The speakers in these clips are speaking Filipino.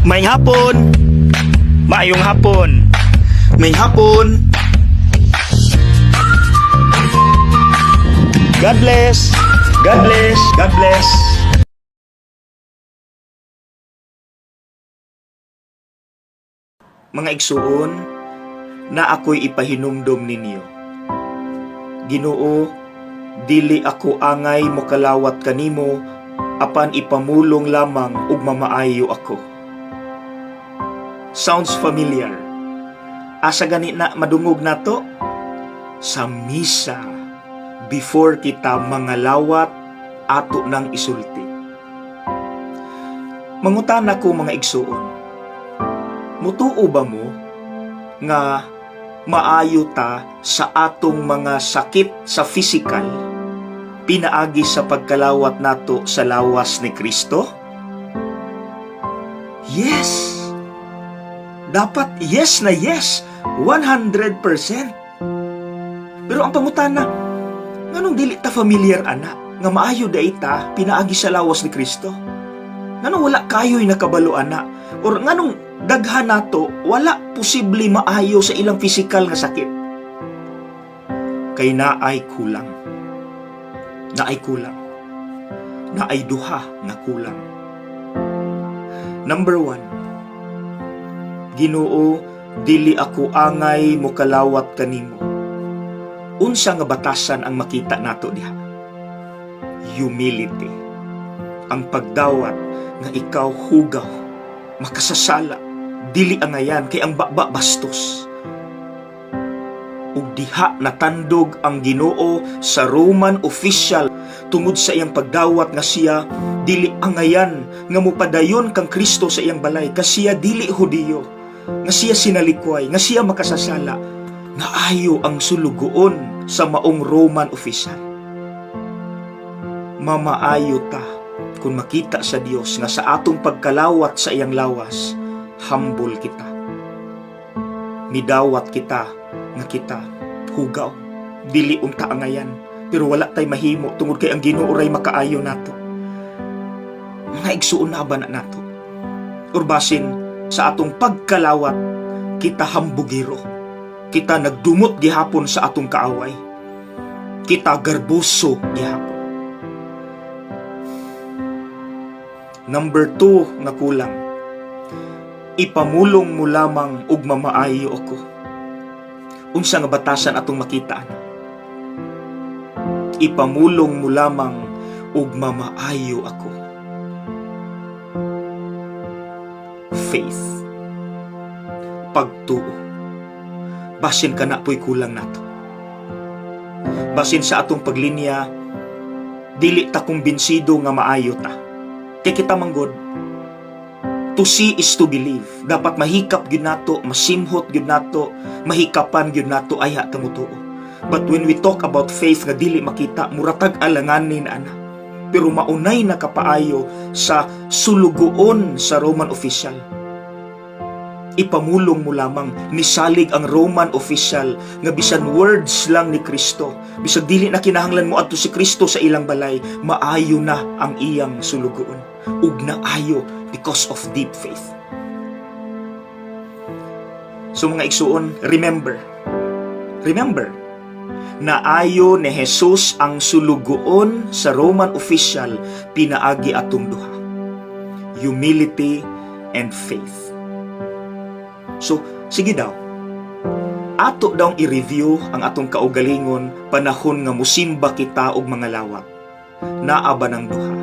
May hapon. Maayong hapon. May hapon. God bless. God bless. God bless. Mga igsuon, na ako'y ipahinumdom ninyo. Ginoo, dili ako angay mokalawat kanimo, apan ipamulong lamang ug mamaayo ako. Sounds familiar. Asa gani na madungog nato? Sa misa, before kita mangalawat, ato nang isulti. Mangutan ako mga igsuon, mutuo ba mo nga maayo ta sa atong mga sakit sa physical pinaagi sa pagkalawat nato sa lawas ni Kristo? Yes! Dapat yes na yes, 100%. Pero ang pangutana, nganong dili ta familiar ana nga maayo da ita pinaagi sa lawas ni Kristo? Nganong wala kayo'y nakabalo ana? Or nganong daghan nato wala posible maayo sa ilang physical nga sakit? Kay naay kulang. Naay kulang. Naay duha nga kulang. Number 1, Ginoo, dili ako angay mokalawat kanimo. Unsa nga batasan ang makita nato diha? Humility. Ang pagdawat nga ikaw hugaw, makasasala, dili angayan kay ang baba bastos. Ug diha natandog ang Ginoo sa Roman official tungod sa iyang pagdawat nga siya dili angayan nga mopadayon kang Kristo sa iyang balay, kasiya dili Hudiyo, nga siya sinalikway, nga siya makasasala, nga ayo ang sulugoon sa maong Roman official. Mamaayo ta kung makita sa Dios nga sa atong pagkalawat sa iyang lawas, humble kita. Midawat kita nga kita hugaw, dili unta angayan, pero wala tay mahimo tungod kay ang Ginoo ray makaayo nato. Mga igsuon na ba na nato? Urbasin sa atong pagkalawat, kita hambugiro. Kita nagdumot gihapon sa atong kaaway. Kita garboso gihapon. Number 2 nga kulang. Ipamulong mo lamang ug mamaayo ako. Unsa nga batasan atong makita? Ipamulong mo lamang ug mamaayo ako. Faith. Pagtuo. Basin ka na po'y kulang nato. Basin sa atong paglinya, dili ta kumbinsido nga maayo ta. Kay kita manggod, to see is to believe. Dapat mahikap gyud nato, masimhot gyud nato, mahikapan gyud nato aya ta mutuo. But when we talk about faith nga dili makita, muratag alanganin ana. Pero maunay na kapaayo sa sulugoon sa Roman official. Ipamulong mo lamang, nisalig ang Roman official nga bisan words lang ni Kristo, bisag dili na kinahanglan mo adto si Kristo sa ilang balay, maayo na ang iyang sulugoon. Ug naayo because of deep faith. So mga igsuon, remember, naayo ni Jesus ang sulugoon sa Roman official pinaagi atong duha. Humility and faith. So, sige daw. Ato daw i-review ang atong kaugalingon panahon nga musimba kita og mga lawat. Naa ba ng duha?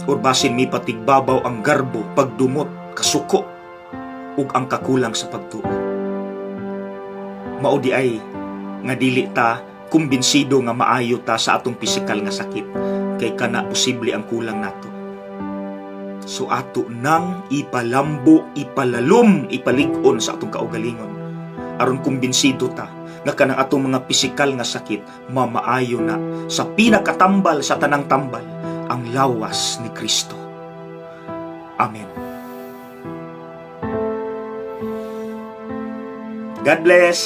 Or basin mi patigbabaw ang garbo, pagdumot, kasuko, ug ang kakulang sa pagtuo. Mao di ay nga dili ta kumbinsido nga maayo ta sa atong pisikal nga sakit, kay kana posible ang kulang nato. So ato nang ipalambo, ipalalom, ipalig-on sa atong kaugalingon aron kumbinsido ta nga kanang atong mga pisikal nga sakit mamaayo na sa pinakatambal sa tanang tambal, ang lawas ni Kristo. Amen. God bless.